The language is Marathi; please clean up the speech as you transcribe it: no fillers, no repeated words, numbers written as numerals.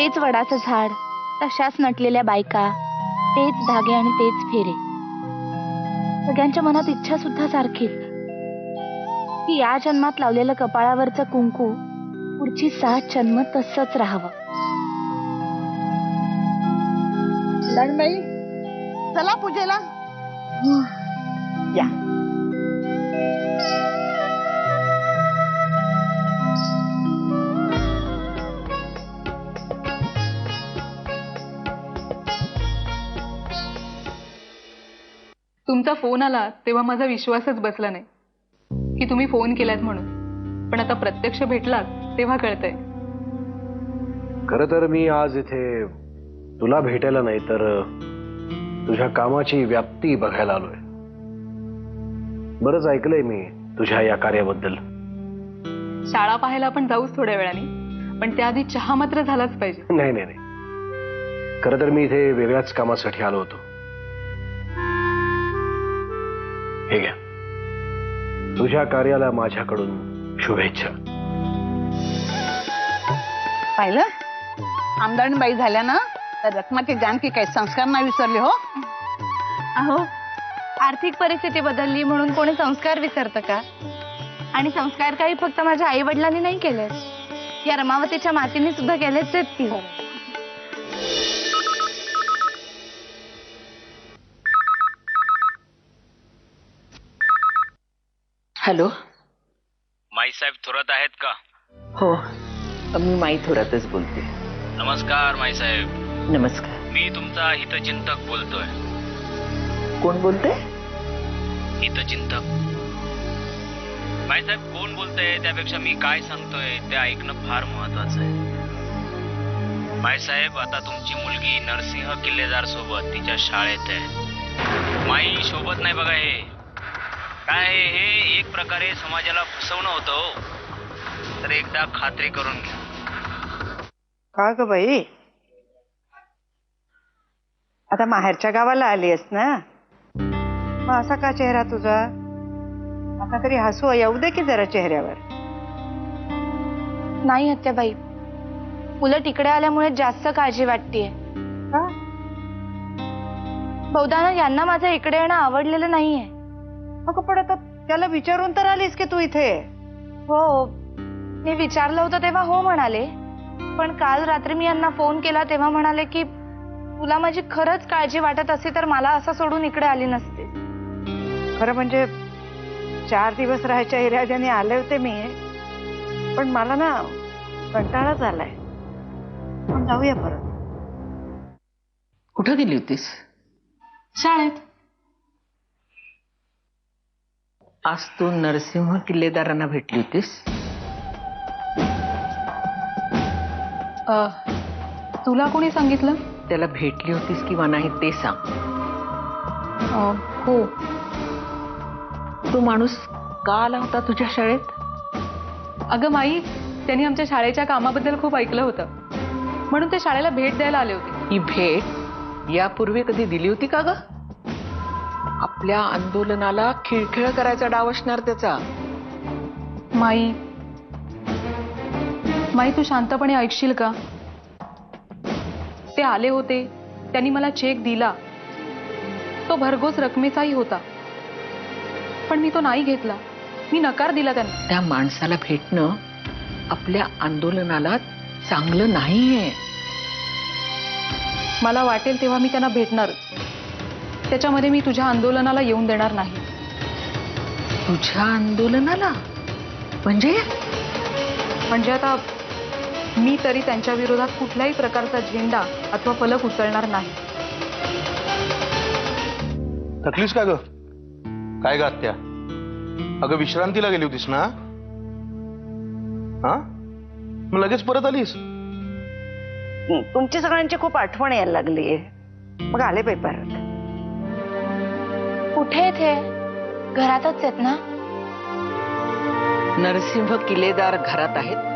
तेच वडाचं झाड, तशाच नटलेल्या बायका, तेच धागे आणि तेच फेरे. सगळ्यांच्या मनात इच्छा सुद्धा सारखीच, की या जन्मात लावलेलं कपाळावरचं कुंकू पुढची 7 जन्म तसंच राहावं. लढबाई, चला पूजेला. या. तुमचा फोन आला तेव्हा माझा विश्वासच बसला नाही की तुम्ही फोन केलात म्हणून. पण आता प्रत्यक्ष भेटलात तेव्हा कळतंय. खरं तर मी आज इथे तुला भेटायला नाही तर तुझ्या कामाची व्याप्ती बघायला आलोय. बरंच ऐकलंय मी तुझ्या या कार्याबद्दल. शाळा पाहायला आपण जाऊच थोड्या वेळाने, पण त्याआधी चहा मात्र झालाच पाहिजे. नाही नाही नाही, खरं तर मी इथे वेगळ्याच कामासाठी आलो होतो. हे घ्या, तुझ्या कार्याला माझ्याकडून शुभेच्छा. पाहिलं, आमदारबाई झाल्या ना तर रत्नाची जानकी काही संस्कार नाही विसरले हो. अहो, आर्थिक परिस्थिती बदलली म्हणून कोणी संस्कार विसरतं का? आणि संस्कार काही फक्त माझ्या आई वडिलांनी नाही केले, या रमावतीच्या मातीने सुद्धा केलेच आहेत की. हॅलो. माईसाहेब थोरात आहेत का? हो, मी माई थोरातच बोलते. नमस्कार माईसाहेब. नमस्कार. मी तुमचा हितचिंतक बोलतोय. कोण बोलते? हितचिंतक. माईसाहेब, कोण बोलतंय त्यापेक्षा मी काय सांगतोय ते ऐकणं फार महत्वाचं आहे. माईसाहेब, आता तुमची मुलगी नरसिंह किल्लेदार सोबत तिच्या शाळेत आहे. माई सोबत नाही बघा. हे काय आहे? हे एक प्रकारे समाजाला फसवणं होतं. तर एकदा खात्री करून घ्या. का ग बाई, आता माहेरच्या गावाला आलीस ना, मग असा का चेहरा तुझा? आता तरी हसू येऊ दे की जरा चेहऱ्यावर. नाही आत्याबाई, उलट इकडे आल्यामुळे जास्त काळजी वाटतेय. का? बहुधा यांना माझं इकडे येणं आवडलेलं नाहीये. अगं पण आता त्याला विचारून तर आलीस की तू इथे. हो, मी विचारलं होतं तेव्हा हो म्हणाले, पण काल रात्री मी यांना फोन केला तेव्हा म्हणाले की तुला माझी खरंच काळजी वाटत असती तर मला असं सोडून इकडे आली नसते. खरं म्हणजे 4 दिवस राहायच्या इराद्याने आले होते मी, पण मला ना कंटाळाच आलाय. पण जाऊया परत. कुठं गेली होतीस? शाळेत. आज तू नरसिंह किल्लेदारांना भेटली होतीस? तुला कोणी सांगितलं? त्याला भेटली होतीस किंवा नाही ते सांग. हो. तो माणूस का आला होता तुझ्या शाळेत? अगं माई, त्यांनी आमच्या शाळेच्या कामाबद्दल खूप ऐकलं होतं म्हणून ते शाळेला भेट द्यायला आले होते. ही भेट यापूर्वी कधी दिली होती का ग? आपल्या आंदोलनाला खिळखिळ करायचा डाव असणार त्याचा. माई, तू शांतपणे ऐकशील का? ते आले होते, त्यांनी मला चेक दिला, तो भरघोस रकमेचाही होता, पण मी तो नाही घेतला. मी नकार दिला त्यांना. त्या माणसाला भेटणं आपल्या आंदोलनाला चांगलं नाहीये. मला वाटेल तेव्हा मी त्यांना भेटणार, त्याच्यामध्ये मी तुझ्या आंदोलनाला येऊन देणार नाही. तुझ्या आंदोलनाला? म्हणजे आता मी तरी त्यांच्या विरोधात कुठल्याही प्रकारचा झेंडा अथवा फलक उचलणार नाही. थकलीस का ग? काय ग आत्या? अगं विश्रांतीला गेली होतीस ना? हा, मग लगेच परत आलीस? तुमची सगळ्यांची खूप आठवण यायला लागलीये, मग आले बाई परत. कुठे आहेत हे? घरातच आहेत ना? नरसिंह किल्लेदार घरात आहेत.